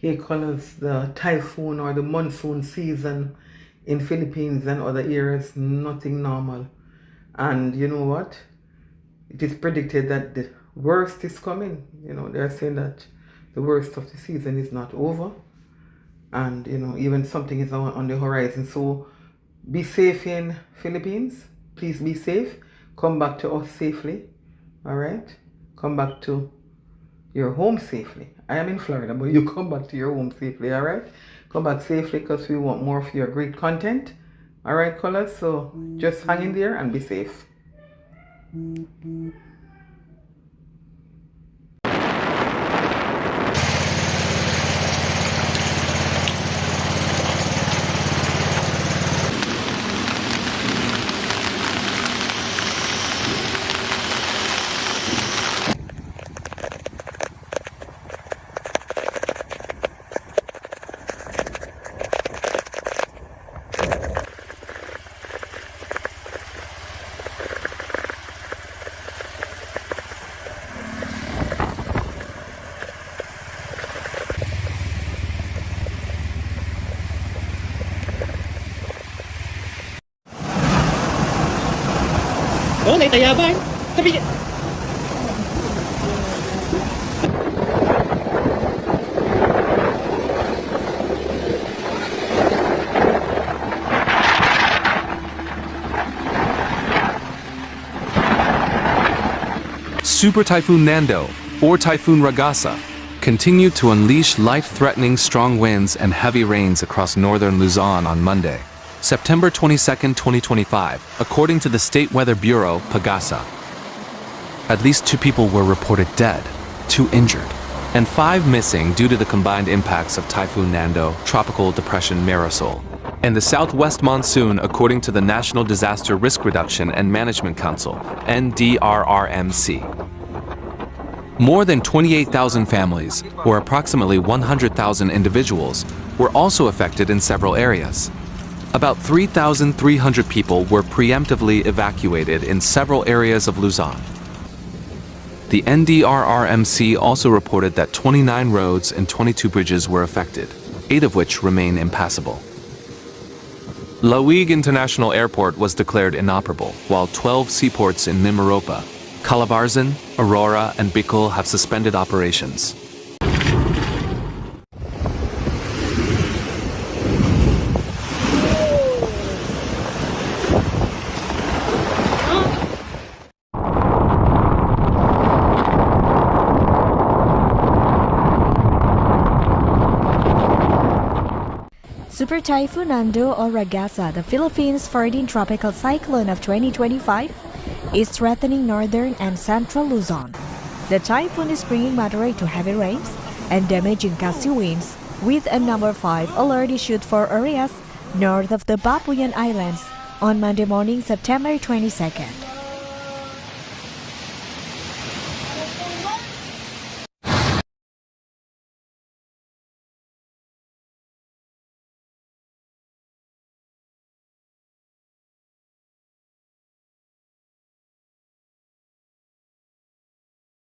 He calls the typhoon or the monsoon season in Philippines and other areas nothing normal. And you know what? It is predicted that the worst is coming. They're saying that the worst of the season is not over. And even something is on the horizon. So be safe in Philippines. Please be safe. Come back to us safely. All right? Come back to your home safely. I am in Florida, but you come back to your home safely, all right? Come back safely because we want more of your great content. All right, Colaz? So just hang in there and be safe. Oh, naitayabang. Sabi niya. Super Typhoon Nando, or Typhoon Ragasa, continued to unleash life-threatening strong winds and heavy rains across northern Luzon on Monday, September 22, 2025, according to the State Weather Bureau, Pagasa. At least 2 people were reported dead, 2 injured, and 5 missing due to the combined impacts of Typhoon Nando, Tropical Depression Marisol, and the southwest monsoon, according to the National Disaster Risk Reduction and Management Council, NDRRMC. More than 28,000 families, or approximately 100,000 individuals, were also affected in several areas. About 3,300 people were preemptively evacuated in several areas of Luzon. The NDRRMC also reported that 29 roads and 22 bridges were affected, 8 of which remain impassable. Lawig International Airport was declared inoperable, while 12 seaports in Mimaropa, Calabarzon, Aurora, and Bicol have suspended operations. Super Typhoon Nando or Ragasa, the Philippines' 14th tropical cyclone of 2025, is threatening northern and central Luzon. The typhoon is bringing moderate to heavy rains and damaging gusty winds, with a number 5 alert issued for areas north of the Babuyan Islands on Monday morning, September 22nd.